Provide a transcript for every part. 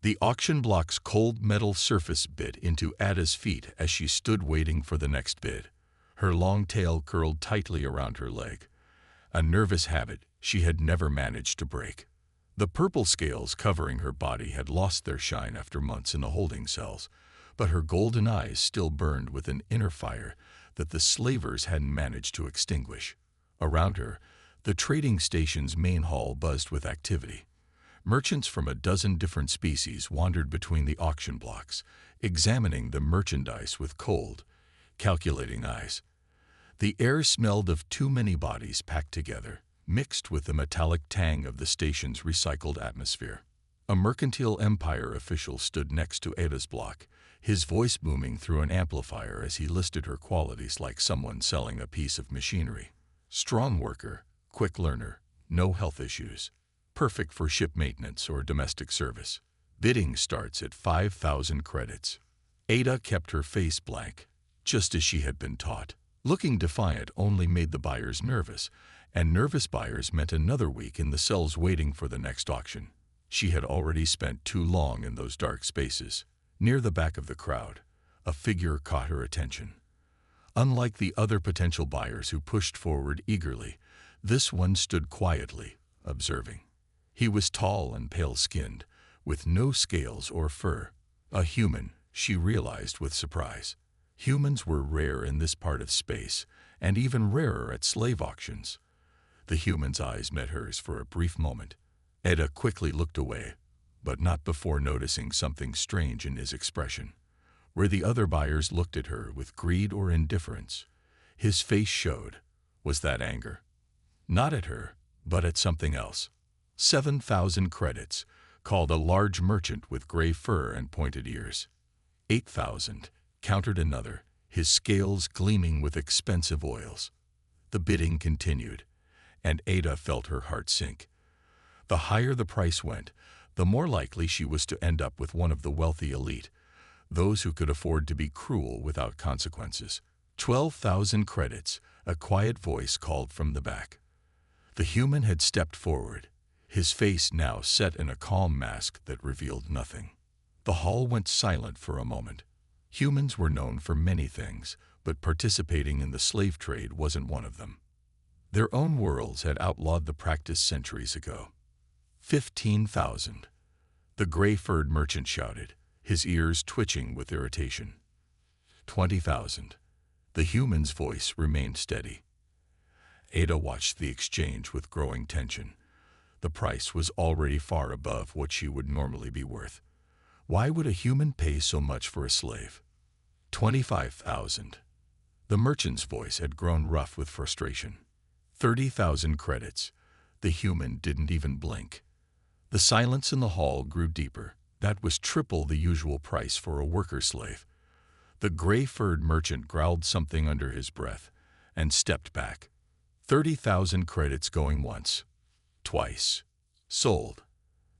The auction block's cold metal surface bit into Ada's feet as she stood waiting for the next bid. Her long tail curled tightly around her leg, a nervous habit she had never managed to break. The purple scales covering her body had lost their shine after months in the holding cells, but her golden eyes still burned with an inner fire that the slavers hadn't managed to extinguish. Around her, the trading station's main hall buzzed with activity. Merchants from a dozen different species wandered between the auction blocks, examining the merchandise with cold, calculating eyes. The air smelled of too many bodies packed together, mixed with the metallic tang of the station's recycled atmosphere. A mercantile empire official stood next to Ada's block, his voice booming through an amplifier as he listed her qualities like someone selling a piece of machinery. Strong worker, quick learner, no health issues. Perfect for ship maintenance or domestic service. Bidding starts at 5,000 credits. Ada kept her face blank, just as she had been taught. Looking defiant only made the buyers nervous, and nervous buyers meant another week in the cells waiting for the next auction. She had already spent too long in those dark spaces. Near the back of the crowd, a figure caught her attention. Unlike the other potential buyers who pushed forward eagerly, this one stood quietly, observing. He was tall and pale-skinned, with no scales or fur. A human, she realized with surprise. Humans were rare in this part of space, and even rarer at slave auctions. The human's eyes met hers for a brief moment. Ada quickly looked away, but not before noticing something strange in his expression. Where the other buyers looked at her with greed or indifference, his face showed. Was that anger? Not at her, but at something else. 7,000 credits, called a large merchant with gray fur and pointed ears. 8,000, countered another, his scales gleaming with expensive oils. The bidding continued, and Ada felt her heart sink. The higher the price went, the more likely she was to end up with one of the wealthy elite, those who could afford to be cruel without consequences. 12,000 credits, a quiet voice called from the back. The human had stepped forward, his face now set in a calm mask that revealed nothing. The hall went silent for a moment. Humans were known for many things, but participating in the slave trade wasn't one of them. Their own worlds had outlawed the practice centuries ago. 15,000. The gray-furred merchant shouted, his ears twitching with irritation. 20,000. The human's voice remained steady. Ada watched the exchange with growing tension. The price was already far above what she would normally be worth. Why would a human pay so much for a slave? 25,000. The merchant's voice had grown rough with frustration. 30,000 credits. The human didn't even blink. The silence in the hall grew deeper. That was triple the usual price for a worker slave. The gray-furred merchant growled something under his breath and stepped back. 30,000 credits going once. Twice. Sold.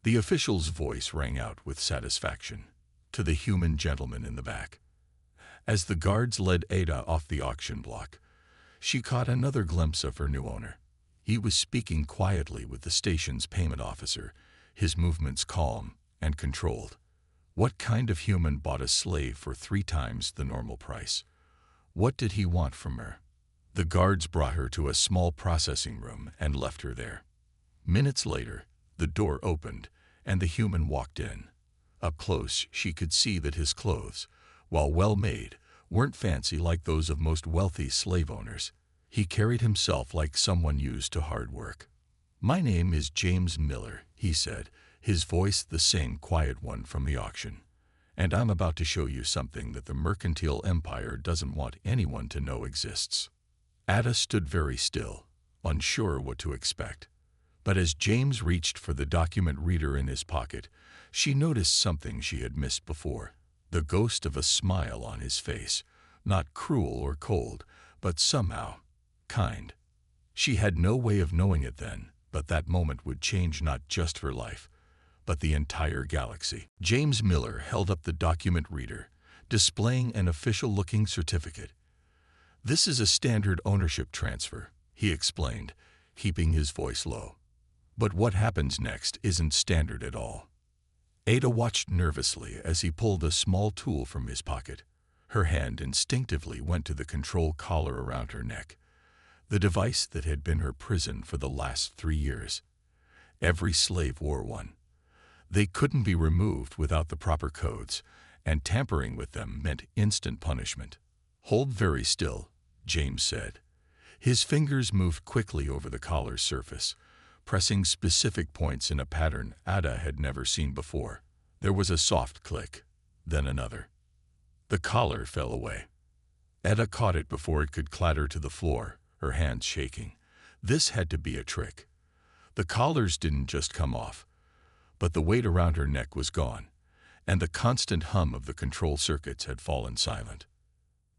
The official's voice rang out with satisfaction. To the human gentleman in the back. As the guards led Ada off the auction block, she caught another glimpse of her new owner. He was speaking quietly with the station's payment officer, his movements calm and controlled. What kind of human bought a slave for 3 times the normal price? What did he want from her? The guards brought her to a small processing room and left her there. Minutes later, the door opened, and the human walked in. Up close, she could see that his clothes, while well-made, weren't fancy like those of most wealthy slave owners. He carried himself like someone used to hard work. "My name is James Miller," he said, his voice the same quiet one from the auction. "And I'm about to show you something that the mercantile empire doesn't want anyone to know exists." Ada stood very still, unsure what to expect. But as James reached for the document reader in his pocket, she noticed something she had missed before. The ghost of a smile on his face, not cruel or cold, but somehow kind. She had no way of knowing it then, but that moment would change not just her life, but the entire galaxy. James Miller held up the document reader, displaying an official-looking certificate. "This is a standard ownership transfer," he explained, keeping his voice low. "But what happens next isn't standard at all." Ada watched nervously as he pulled a small tool from his pocket. Her hand instinctively went to the control collar around her neck, the device that had been her prison for the last 3 years. Every slave wore one. They couldn't be removed without the proper codes, and tampering with them meant instant punishment. "Hold very still," James said. His fingers moved quickly over the collar's surface, pressing specific points in a pattern Ada had never seen before. There was a soft click, then another. The collar fell away. Ada caught it before it could clatter to the floor, her hands shaking. This had to be a trick. The collars didn't just come off, but the weight around her neck was gone, and the constant hum of the control circuits had fallen silent.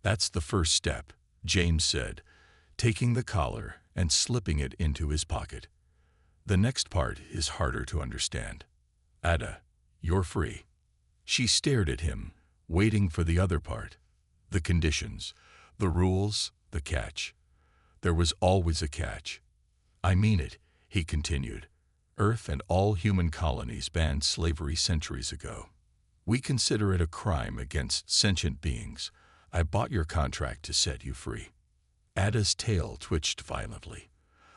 "That's the first step," James said, taking the collar and slipping it into his pocket. "The next part is harder to understand. Ada, you're free." She stared at him, waiting for the other part. The conditions, the rules, the catch. There was always a catch. "I mean it," he continued. "Earth and all human colonies banned slavery centuries ago. We consider it a crime against sentient beings. I bought your contract to set you free." Ada's tail twitched violently,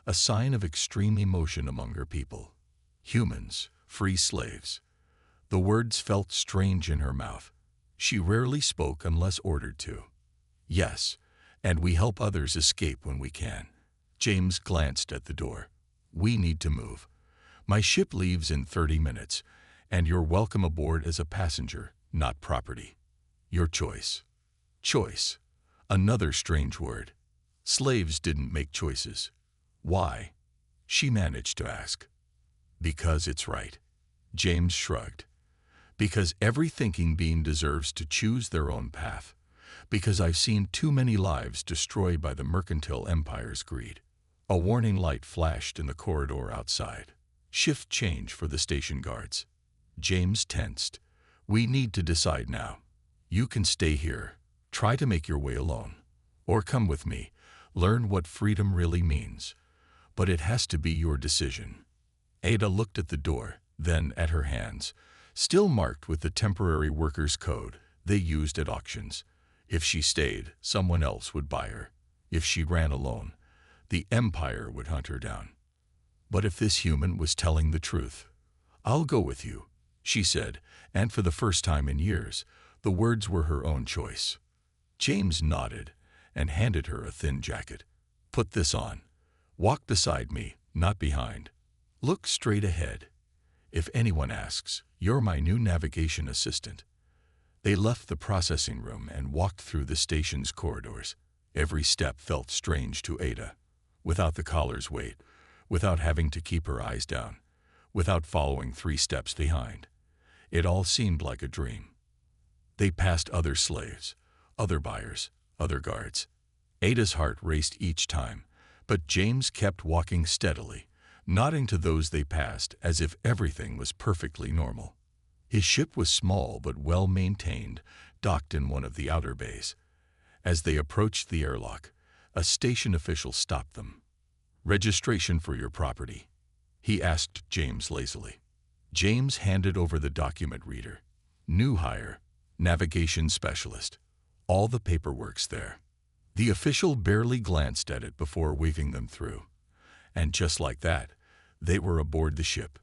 a sign of extreme emotion among her people. Humans, free slaves. The words felt strange in her mouth. She rarely spoke unless ordered to. "Yes, and we help others escape when we can." James glanced at the door. "We need to move. My ship leaves in 30 minutes, and you're welcome aboard as a passenger, not property. Your choice." Choice. Another strange word. Slaves didn't make choices. "Why?" she managed to ask. "Because it's right." James shrugged. "Because every thinking being deserves to choose their own path. Because I've seen too many lives destroyed by the mercantile empire's greed." A warning light flashed in the corridor outside. "Shift change for the station guards." James tensed. "We need to decide now. You can stay here, try to make your way alone, or come with me, learn what freedom really means. But it has to be your decision." Ada looked at the door, then at her hands, still marked with the temporary workers' code they used at auctions. If she stayed, someone else would buy her. If she ran alone, the empire would hunt her down. But if this human was telling the truth? "I'll go with you," she said, and for the first time in years, the words were her own choice. James nodded and handed her a thin jacket. "Put this on. Walk beside me, not behind. Look straight ahead. If anyone asks, you're my new navigation assistant." They left the processing room and walked through the station's corridors. Every step felt strange to Ada. Without the collar's weight, without having to keep her eyes down, without following 3 steps behind. It all seemed like a dream. They passed other slaves, other buyers, other guards. Ada's heart raced each time, but James kept walking steadily, nodding to those they passed as if everything was perfectly normal. His ship was small but well-maintained, docked in one of the outer bays. As they approached the airlock, a station official stopped them. "Registration for your property," he asked James lazily. James handed over the document reader. "New hire, navigation specialist. All the paperwork's there." The official barely glanced at it before waving them through. And just like that, they were aboard the ship.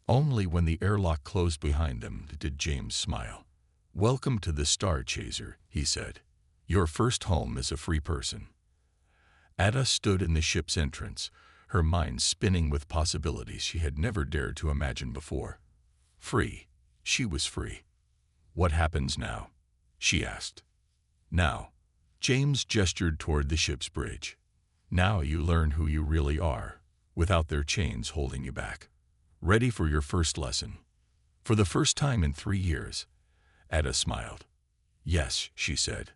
Only when the airlock closed behind them did James smile. "Welcome to the Star Chaser," he said. "Your first home as a free person." Ada stood in the ship's entrance, her mind spinning with possibilities she had never dared to imagine before. Free. She was free. "What happens now?" she asked. "Now." James gestured toward the ship's bridge. "Now you learn who you really are, without their chains holding you back. Ready for your first lesson?" For the first time in 3 years, Ada smiled. "Yes," she said.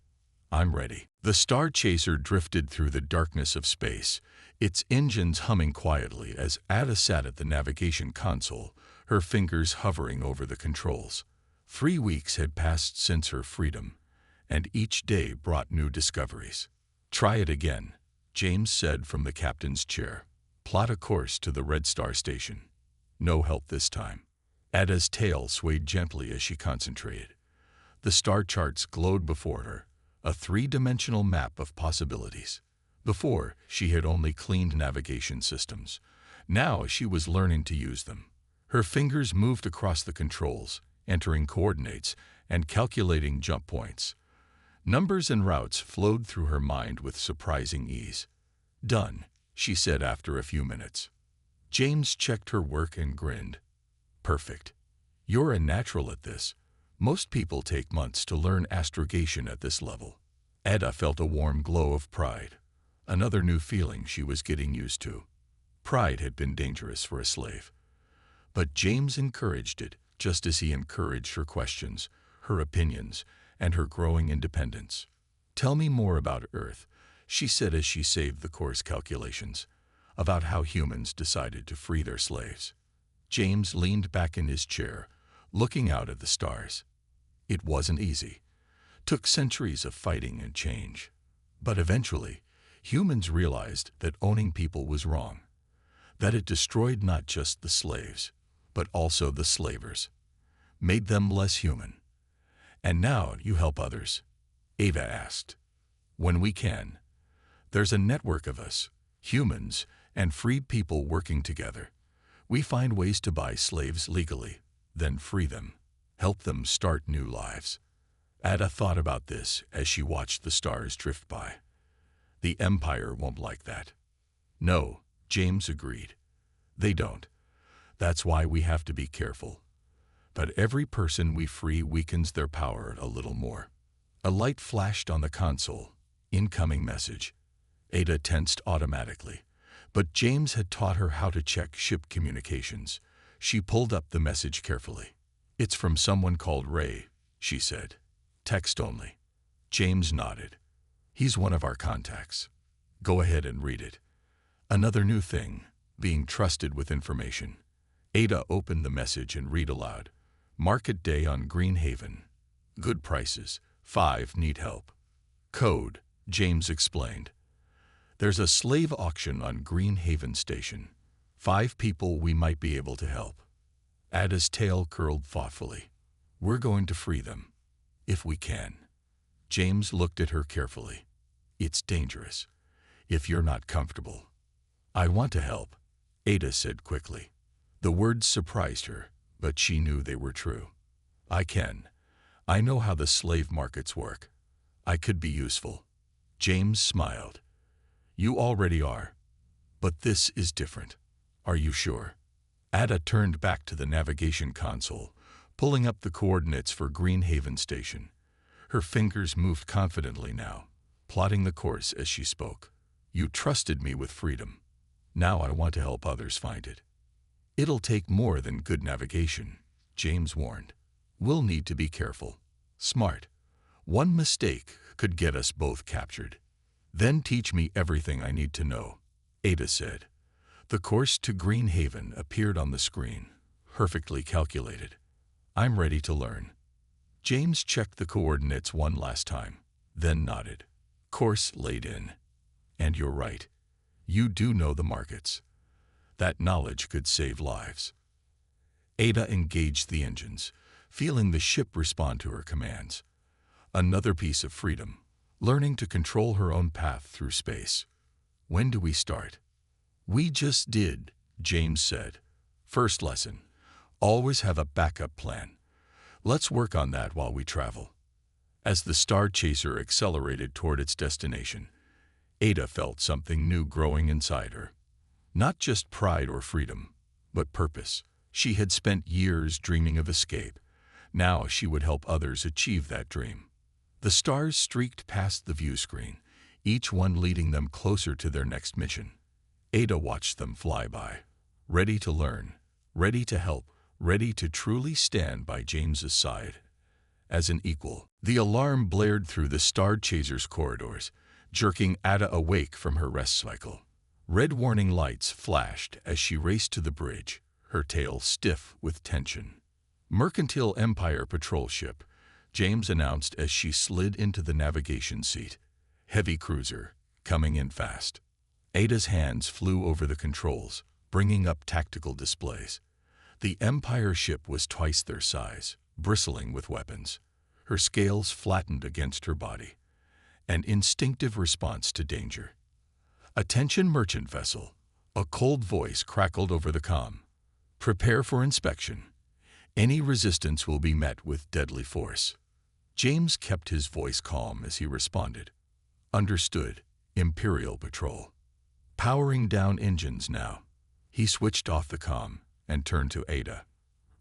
"I'm ready." The Star Chaser drifted through the darkness of space, its engines humming quietly as Ada sat at the navigation console, her fingers hovering over the controls. 3 weeks had passed since her freedom, and each day brought new discoveries. "Try it again," James said from the captain's chair. "Plot a course to the Red Star Station. No help this time." Ada's tail swayed gently as she concentrated. The star charts glowed before her, a three-dimensional map of possibilities. Before, she had only cleaned navigation systems. Now she was learning to use them. Her fingers moved across the controls, entering coordinates and calculating jump points. Numbers and routes flowed through her mind with surprising ease. "Done," she said after a few minutes. James checked her work and grinned. "Perfect. You're a natural at this. Most people take months to learn astrogation at this level." Ada felt a warm glow of pride, another new feeling she was getting used to. Pride had been dangerous for a slave. But James encouraged it, just as he encouraged her questions, her opinions, and her growing independence. "Tell me more about Earth," she said as she saved the course calculations, "about how humans decided to free their slaves." James leaned back in his chair, looking out at the stars. It wasn't easy. Took centuries of fighting and change. But eventually, humans realized that owning people was wrong, that it destroyed not just the slaves, but also the slavers, made them less human. "And now you help others?" Ava asked. "When we can. There's a network of us, humans and freed people working together. We find ways to buy slaves legally, then free them, help them start new lives." Ada thought about this as she watched the stars drift by. "The Empire won't like that." "No," James agreed. "They don't. That's why we have to be careful. But every person we free weakens their power a little more." A light flashed on the console. Incoming message. Ada tensed automatically. But James had taught her how to check ship communications. She pulled up the message carefully. "It's from someone called Ray," she said. "Text only." James nodded. "He's one of our contacts. Go ahead and read it." Another new thing, being trusted with information. Ada opened the message and read aloud. "Market day on Green Haven. Good prices. 5 need help." "Code," James explained. "There's a slave auction on Green Haven Station. 5 people we might be able to help." Ada's tail curled thoughtfully. "We're going to free them. If we can." James looked at her carefully. "It's dangerous. If you're not comfortable." "I want to help," Ada said quickly. The words surprised her, but she knew they were true. "I can. I know how the slave markets work. I could be useful." James smiled. "You already are. But this is different. Are you sure?" Ada turned back to the navigation console, pulling up the coordinates for Green Haven Station. Her fingers moved confidently now, plotting the course as she spoke. "You trusted me with freedom. Now I want to help others find it." "It'll take more than good navigation," James warned. "We'll need to be careful. Smart. One mistake could get us both captured." "Then teach me everything I need to know," Ada said. The course to Green Haven appeared on the screen, perfectly calculated. "I'm ready to learn." James checked the coordinates one last time, then nodded. "Course laid in. And you're right. You do know the markets. That knowledge could save lives." Ada engaged the engines, feeling the ship respond to her commands. Another piece of freedom, learning to control her own path through space. "When do we start?" "We just did," James said. "First lesson. Always have a backup plan. Let's work on that while we travel." As the Star Chaser accelerated toward its destination, Ada felt something new growing inside her. Not just pride or freedom, but purpose. She had spent years dreaming of escape. Now she would help others achieve that dream. The stars streaked past the view screen, each one leading them closer to their next mission. Ada watched them fly by, ready to learn, ready to help, ready to truly stand by James's side as an equal. The alarm blared through the Star Chaser's corridors, jerking Ada awake from her rest cycle. Red warning lights flashed as she raced to the bridge, her tail stiff with tension. "Mercantile Empire patrol ship," James announced as she slid into the navigation seat. "Heavy cruiser, coming in fast." Ada's hands flew over the controls, bringing up tactical displays. The Empire ship was twice their size, bristling with weapons. Her scales flattened against her body, an instinctive response to danger. "Attention merchant vessel," a cold voice crackled over the comm. "Prepare for inspection. Any resistance will be met with deadly force." James kept his voice calm as he responded. "Understood, Imperial Patrol." Powering down engines now, he switched off the comm and turned to Ada.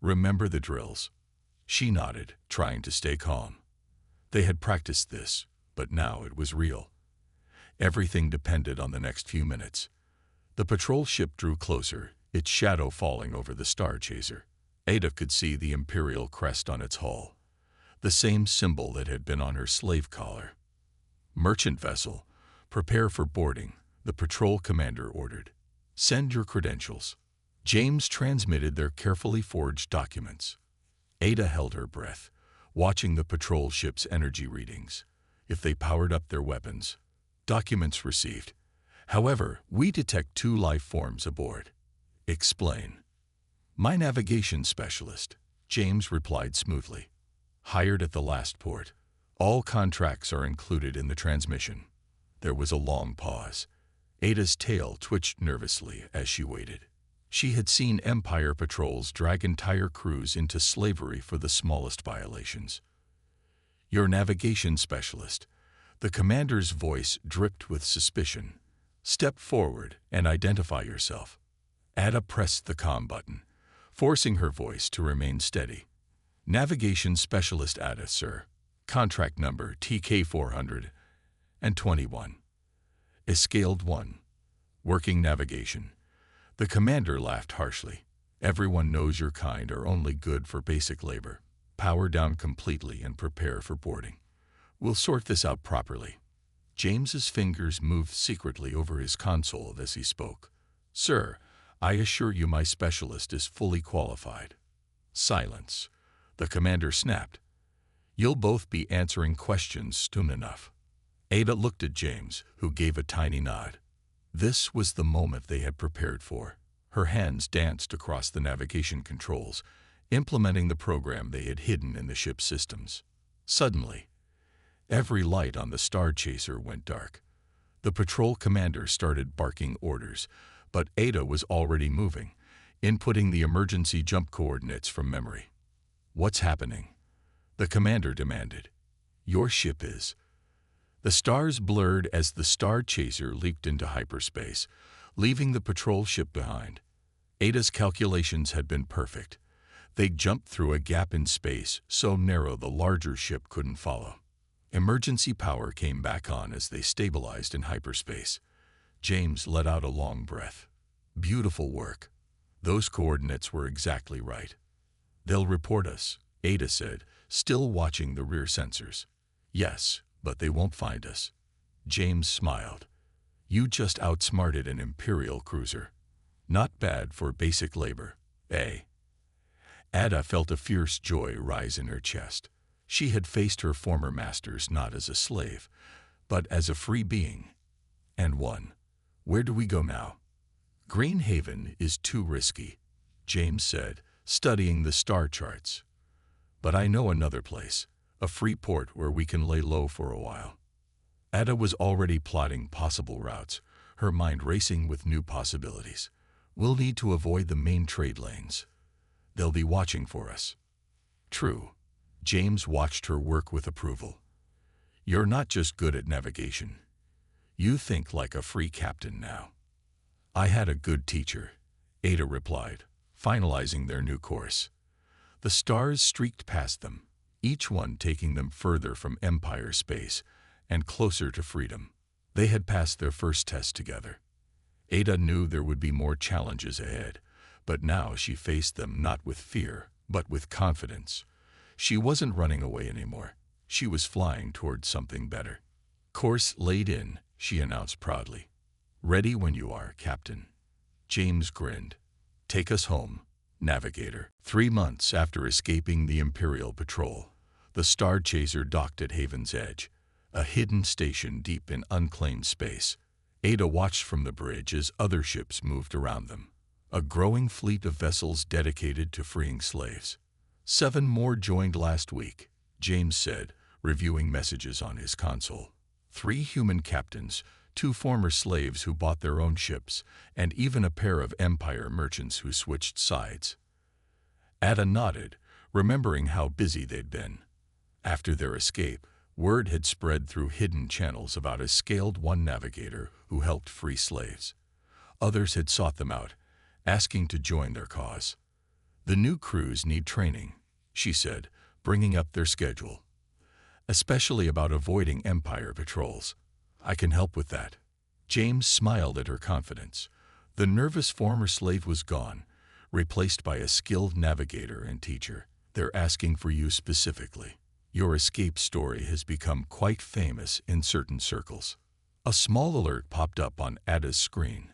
"Remember the drills?" She nodded, trying to stay calm. They had practiced this, but now it was real. Everything depended on the next few minutes. The patrol ship drew closer, its shadow falling over the Star Chaser. Ada could see the Imperial crest on its hull, the same symbol that had been on her slave collar. "Merchant vessel, prepare for boarding," the patrol commander ordered. "Send your credentials." James transmitted their carefully forged documents. Ada held her breath, watching the patrol ship's energy readings. If they powered up their weapons. "Documents received. However, we detect 2 life forms aboard." "Explain." "My navigation specialist," James replied smoothly. "Hired at the last port. All contracts are included in the transmission." There was a long pause. Ada's tail twitched nervously as she waited. She had seen Empire patrols drag entire crews into slavery for the smallest violations. "Your navigation specialist." The commander's voice dripped with suspicion. "Step forward and identify yourself." Ada pressed the comm button, forcing her voice to remain steady. "Navigation Specialist Ada, sir. Contract number TK421. Escaled 1. Working navigation." The commander laughed harshly. "Everyone knows your kind are only good for basic labor. Power down completely and prepare for boarding. We'll sort this out properly." James's fingers moved secretly over his console as he spoke. "Sir, I assure you my specialist is fully qualified." Silence. The commander snapped. "You'll both be answering questions soon enough." Ada looked at James, who gave a tiny nod. This was the moment they had prepared for. Her hands danced across the navigation controls, implementing the program they had hidden in the ship's systems. Suddenly, every light on the Star Chaser went dark. The patrol commander started barking orders, but Ada was already moving, inputting the emergency jump coordinates from memory. "What's happening?" the commander demanded. "Your ship is." The stars blurred as the Star Chaser leaped into hyperspace, leaving the patrol ship behind. Ada's calculations had been perfect. They jumped through a gap in space so narrow the larger ship couldn't follow. Emergency power came back on as they stabilized in hyperspace. James let out a long breath. "Beautiful work. Those coordinates were exactly right." "They'll report us," Ada said, still watching the rear sensors. "Yes, but they won't find us." James smiled. "You just outsmarted an Imperial cruiser. Not bad for basic labor, eh?" Ada felt a fierce joy rise in her chest. She had faced her former masters not as a slave, but as a free being, and won. "Where do we go now?" "Green Haven is too risky," James said, studying the star charts. "But I know another place. A free port where we can lay low for a while." Ada was already plotting possible routes, her mind racing with new possibilities. "We'll need to avoid the main trade lanes. They'll be watching for us." "True." James watched her work with approval. "You're not just good at navigation. You think like a free captain now." "I had a good teacher," Ada replied, finalizing their new course. The stars streaked past them, each one taking them further from Empire space and closer to freedom. They had passed their first test together. Ada knew there would be more challenges ahead, but now she faced them not with fear, but with confidence. She wasn't running away anymore. She was flying towards something better. "Course laid in," she announced proudly. "Ready when you are, Captain." James grinned. "Take us home, Navigator." 3 months after escaping the Imperial Patrol, the Star Chaser docked at Haven's Edge, a hidden station deep in unclaimed space. Ada watched from the bridge as other ships moved around them. A growing fleet of vessels dedicated to freeing slaves. 7 more joined last week, James said, reviewing messages on his console. 3 human captains, 2 former slaves who bought their own ships, and even a pair of Empire merchants who switched sides. Ada nodded, remembering how busy they'd been. After their escape, word had spread through hidden channels about a Scaled One navigator who helped free slaves. Others had sought them out, asking to join their cause. The new crews need training, she said, bringing up their schedule. Especially about avoiding Empire patrols. I can help with that. James smiled at her confidence. The nervous former slave was gone, replaced by a skilled navigator and teacher. They're asking for you specifically. Your escape story has become quite famous in certain circles. A small alert popped up on Ada's screen.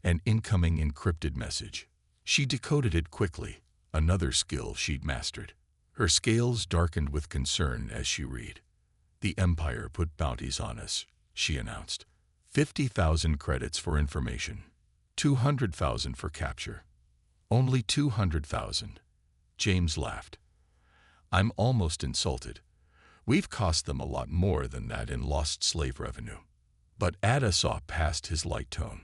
An incoming encrypted message. She decoded it quickly, another skill she'd mastered. Her scales darkened with concern as she read. The Empire put bounties on us, she announced. 50,000 credits for information. 200,000 for capture. Only 200,000. James laughed. I'm almost insulted. We've cost them a lot more than that in lost slave revenue. But Ada saw past his light tone.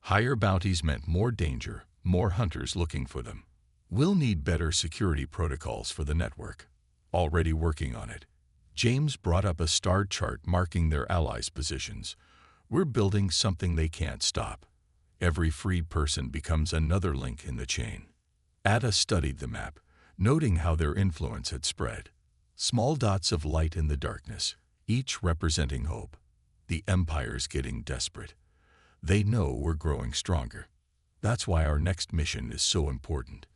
Higher bounties meant more danger, more hunters looking for them. We'll need better security protocols for the network. Already working on it. James brought up a star chart marking their allies' positions. We're building something they can't stop. Every freed person becomes another link in the chain. Ada studied the map, noting how their influence had spread. Small dots of light in the darkness, each representing hope. The Empire's getting desperate. They know we're growing stronger. That's why our next mission is so important.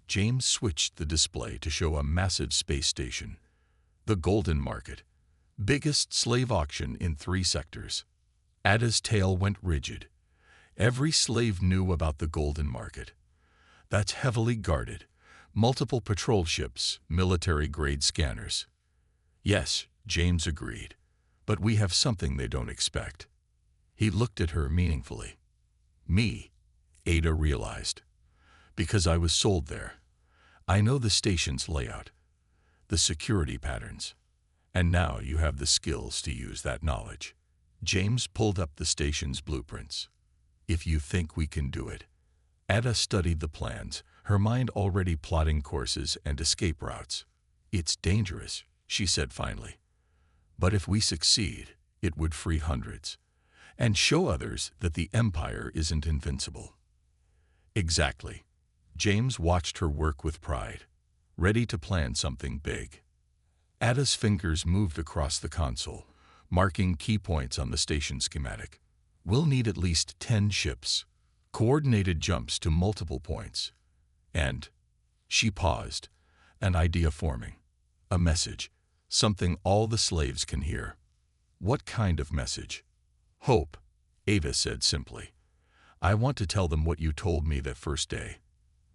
James switched the display to show a massive space station. The Golden Market. Biggest slave auction in 3 sectors. Ada's tail went rigid. Every slave knew about the Golden Market. That's heavily guarded. Multiple patrol ships, military-grade scanners. Yes, James agreed. But we have something they don't expect. He looked at her meaningfully. Me, Ada realized. Because I was sold there. I know the station's layout, the security patterns. And now you have the skills to use that knowledge. James pulled up the station's blueprints. If you think we can do it. Ada studied the plans, her mind already plotting courses and escape routes. It's dangerous, she said finally. But if we succeed, it would free hundreds. And show others that the Empire isn't invincible. Exactly. James watched her work with pride, ready to plan something big. Ada's fingers moved across the console, marking key points on the station schematic. We'll need at least 10 ships, coordinated jumps to multiple points. And, she paused, an idea forming. A message, something all the slaves can hear. What kind of message? Hope, Ava said simply. I want to tell them what you told me that first day.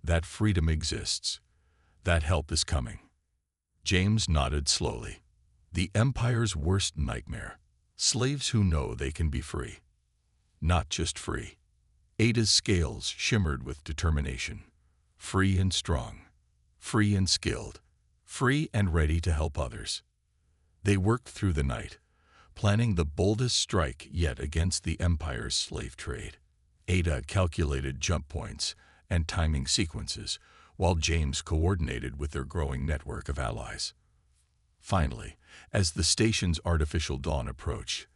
That freedom exists. That help is coming. James nodded slowly. The Empire's worst nightmare. Slaves who know they can be free. Not just free. Ada's scales shimmered with determination. Free and strong. Free and skilled. Free and ready to help others. They worked through the night, planning the boldest strike yet against the Empire's slave trade. Ada calculated jump points and timing sequences, while James coordinated with their growing network of allies. Finally, as the station's artificial dawn approached,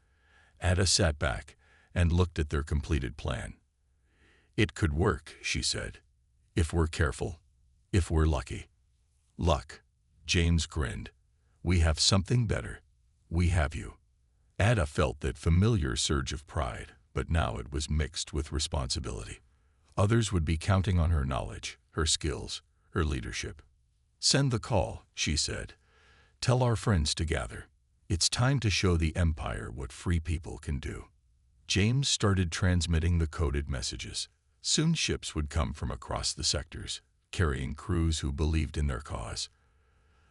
Ada sat back and looked at their completed plan. It could work, she said, if we're careful, if we're lucky. Luck, James grinned. We have something better. We have you. Ada felt that familiar surge of pride, but now it was mixed with responsibility. Others would be counting on her knowledge, her skills, her leadership. Send the call, she said. Tell our friends to gather. It's time to show the Empire what free people can do. James started transmitting the coded messages. Soon ships would come from across the sectors, carrying crews who believed in their cause.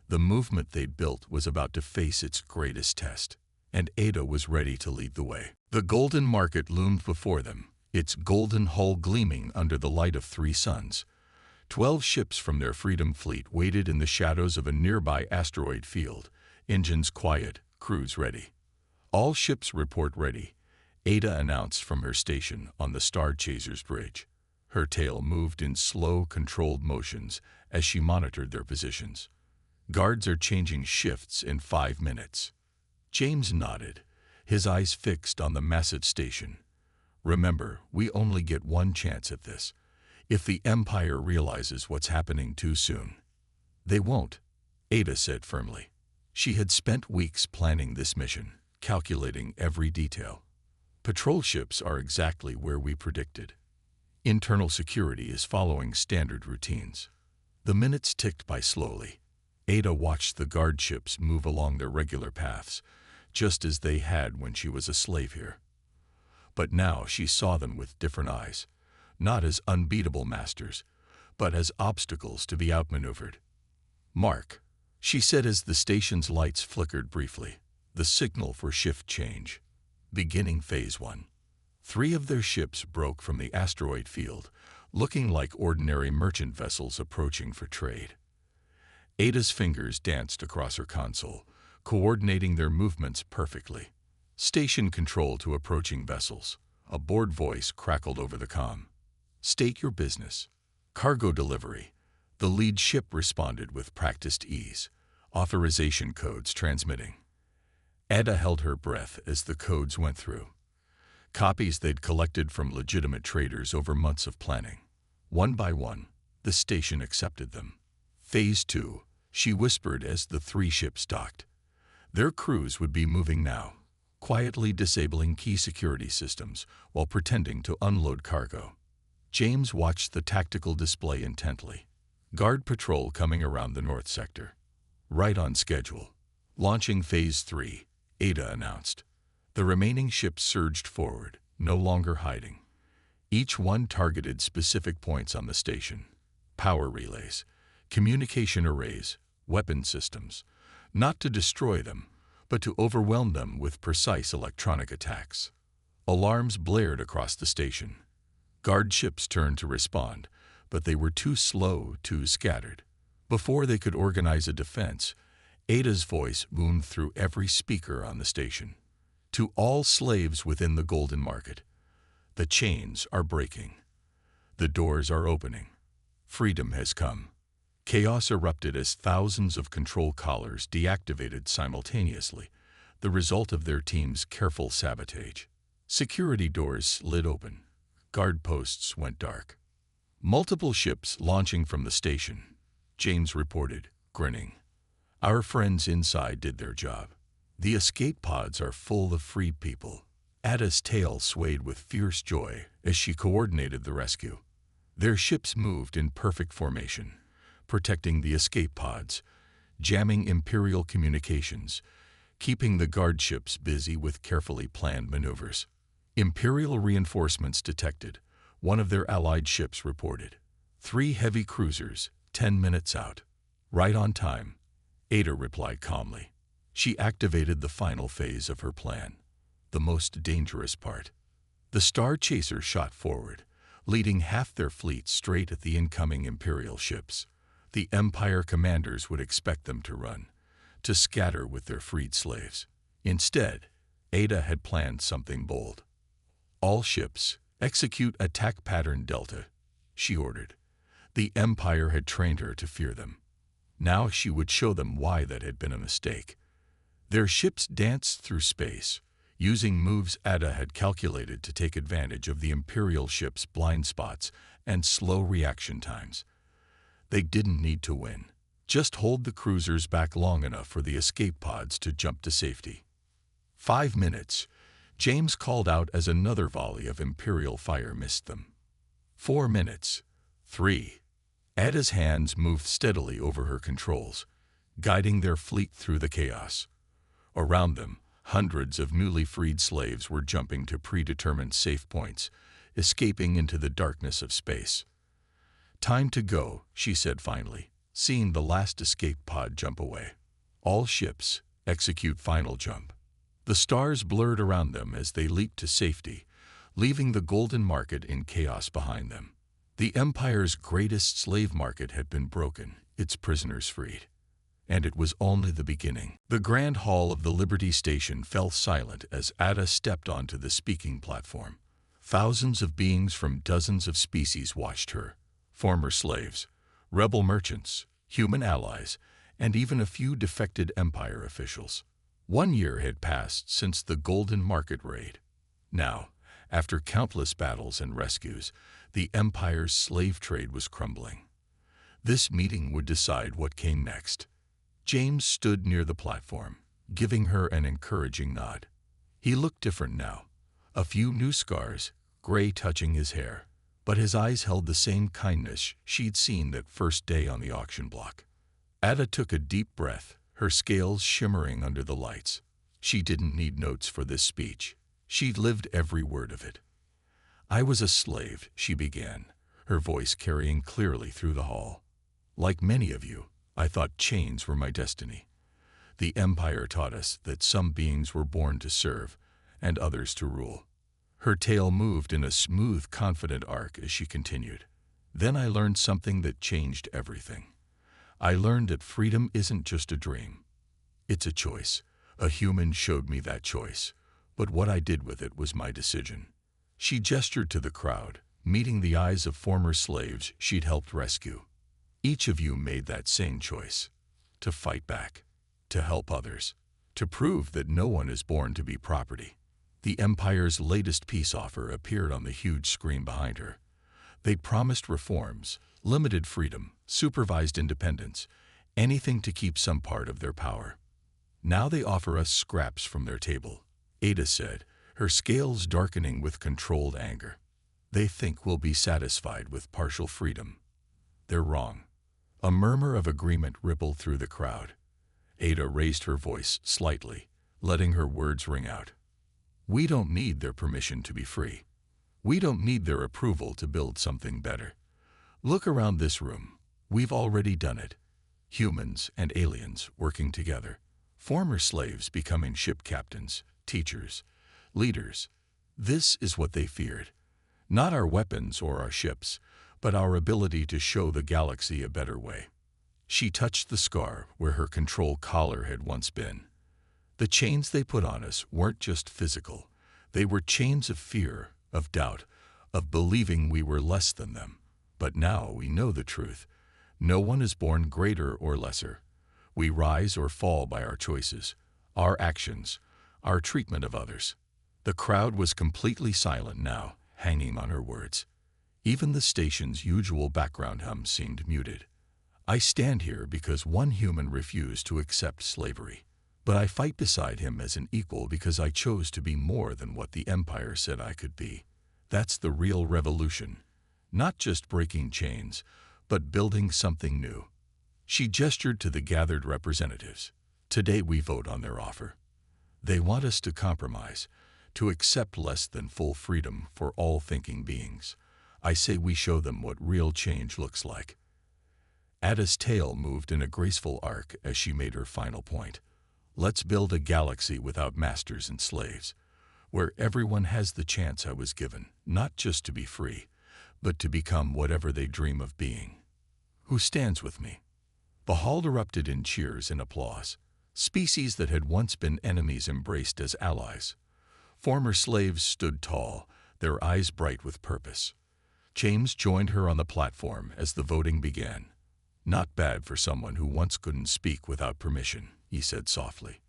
The movement they'd built was about to face its greatest test, and Ada was ready to lead the way. The Golden Market loomed before them, its golden hull gleaming under the light of 3 suns. 12 ships from their Freedom Fleet waited in the shadows of a nearby asteroid field, engines quiet, crews ready. "All ships report ready," Ada announced from her station on the Star Chaser's bridge. Her tail moved in slow, controlled motions as she monitored their positions. "Guards are changing shifts in 5 minutes." James nodded, his eyes fixed on the massive station. "Remember, we only get one chance at this. If the Empire realizes what's happening too soon." "They won't," Ada said firmly. She had spent weeks planning this mission, calculating every detail. "Patrol ships are exactly where we predicted. Internal security is following standard routines." The minutes ticked by slowly. Ada watched the guard ships move along their regular paths, just as they had when she was a slave here. But now she saw them with different eyes, not as unbeatable masters, but as obstacles to be outmaneuvered. "Mark," she said as the station's lights flickered briefly, "the signal for shift change. Beginning Phase 1. 3 of their ships broke from the asteroid field, looking like ordinary merchant vessels approaching for trade." Ada's fingers danced across her console, coordinating their movements perfectly. "Station control to approaching vessels." A bored voice crackled over the comm. "State your business." "Cargo delivery." The lead ship responded with practiced ease, authorization codes transmitting. Ada held her breath as the codes went through. Copies they'd collected from legitimate traders over months of planning. One by one, the station accepted them. "Phase 2, she whispered as the 3 ships docked. Their crews would be moving now, quietly disabling key security systems while pretending to unload cargo. James watched the tactical display intently. Guard patrol coming around the north sector. "Right on schedule." "Launching Phase 3, Ada announced. The remaining ships surged forward, no longer hiding. Each one targeted specific points on the station. Power relays, communication arrays, weapon systems. Not to destroy them, but to overwhelm them with precise electronic attacks. Alarms blared across the station. Guard ships turned to respond, but they were too slow, too scattered. Before they could organize a defense, Ada's voice boomed through every speaker on the station. "To all slaves within the Golden Market, the chains are breaking. The doors are opening. Freedom has come." Chaos erupted as thousands of control collars deactivated simultaneously, the result of their team's careful sabotage. Security doors slid open. Guard posts went dark. "Multiple ships launching from the station," James reported, grinning. "Our friends inside did their job. The escape pods are full of freed people." Ada's tail swayed with fierce joy as she coordinated the rescue. Their ships moved in perfect formation, protecting the escape pods, jamming Imperial communications, keeping the guard ships busy with carefully planned maneuvers. "Imperial reinforcements detected," one of their allied ships reported. 3 heavy cruisers, 10 minutes out. "Right on time," Ada replied calmly. She activated the final phase of her plan, the most dangerous part. The Star Chaser shot forward, leading half their fleet straight at the incoming Imperial ships. The Empire commanders would expect them to run, to scatter with their freed slaves. Instead, Ada had planned something bold. "All ships, execute attack pattern Delta," she ordered. The Empire had trained her to fear them. Now she would show them why that had been a mistake. Their ships danced through space, using moves Ada had calculated to take advantage of the Imperial ships' blind spots and slow reaction times. They didn't need to win. Just hold the cruisers back long enough for the escape pods to jump to safety. 5 minutes, James called out as another volley of Imperial fire missed them. 4 minutes. 3. Ada's hands moved steadily over her controls, guiding their fleet through the chaos. Around them, hundreds of newly freed slaves were jumping to predetermined safe points, escaping into the darkness of space. "Time to go," she said finally, seeing the last escape pod jump away. "All ships, execute final jump." The stars blurred around them as they leaped to safety, leaving the golden market in chaos behind them. The Empire's greatest slave market had been broken, its prisoners freed. And it was only the beginning. The grand hall of the Liberty Station fell silent as Ada stepped onto the speaking platform. Thousands of beings from dozens of species watched her. Former slaves, rebel merchants, human allies, and even a few defected Empire officials. 1 year had passed since the Golden Market raid. Now, after countless battles and rescues, the Empire's slave trade was crumbling. This meeting would decide what came next. James stood near the platform, giving her an encouraging nod. He looked different now. A few new scars, gray touching his hair, but his eyes held the same kindness she'd seen that first day on the auction block. Ada took a deep breath, her scales shimmering under the lights. She didn't need notes for this speech. She'd lived every word of it. "I was a slave," she began, her voice carrying clearly through the hall. "Like many of you, I thought chains were my destiny. The Empire taught us that some beings were born to serve and others to rule." Her tale moved in a smooth, confident arc as she continued. "Then I learned something that changed everything. I learned that freedom isn't just a dream. It's a choice. A human showed me that choice, but what I did with it was my decision." She gestured to the crowd, meeting the eyes of former slaves she'd helped rescue. "Each of you made that same choice. To fight back, to help others, to prove that no one is born to be property." The Empire's latest peace offer appeared on the huge screen behind her. They'd promised reforms, limited freedom, supervised independence, anything to keep some part of their power. "Now they offer us scraps from their table," Ada said, her scales darkening with controlled anger. "They think we'll be satisfied with partial freedom. They're wrong." A murmur of agreement rippled through the crowd. Ada raised her voice slightly, letting her words ring out. "We don't need their permission to be free. We don't need their approval to build something better. Look around this room. We've already done it. Humans and aliens working together. Former slaves becoming ship captains, teachers, leaders. This is what they feared. Not our weapons or our ships, but our ability to show the galaxy a better way." She touched the scar where her control collar had once been. "The chains they put on us weren't just physical. They were chains of fear, of doubt, of believing we were less than them. But now we know the truth. No one is born greater or lesser. We rise or fall by our choices, our actions, our treatment of others." The crowd was completely silent now, hanging on her words. Even the station's usual background hum seemed muted. "I stand here because one human refused to accept slavery. But I fight beside him as an equal because I chose to be more than what the Empire said I could be. That's the real revolution. Not just breaking chains, but building something new." She gestured to the gathered representatives. "Today we vote on their offer. They want us to compromise, to accept less than full freedom for all thinking beings. I say we show them what real change looks like." Ada's tail moved in a graceful arc as she made her final point. "Let's build a galaxy without masters and slaves, where everyone has the chance I was given, not just to be free, but to become whatever they dream of being. Who stands with me?" The hall erupted in cheers and applause. Species that had once been enemies embraced as allies. Former slaves stood tall, their eyes bright with purpose. James joined her on the platform as the voting began. "Not bad for someone who once couldn't speak without permission," he said softly.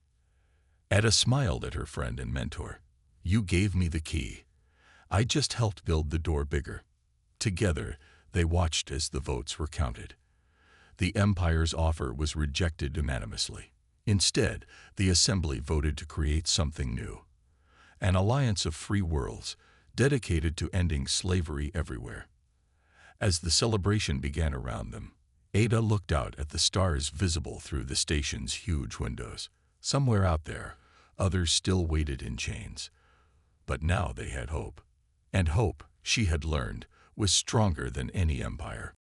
Ada smiled at her friend and mentor. "You gave me the key. I just helped build the door bigger." Together, they watched as the votes were counted. The Empire's offer was rejected unanimously. Instead, the Assembly voted to create something new. An alliance of free worlds, dedicated to ending slavery everywhere. As the celebration began around them, Ada looked out at the stars visible through the station's huge windows. Somewhere out there, others still waited in chains. But now they had hope. And hope, she had learned, was stronger than any empire.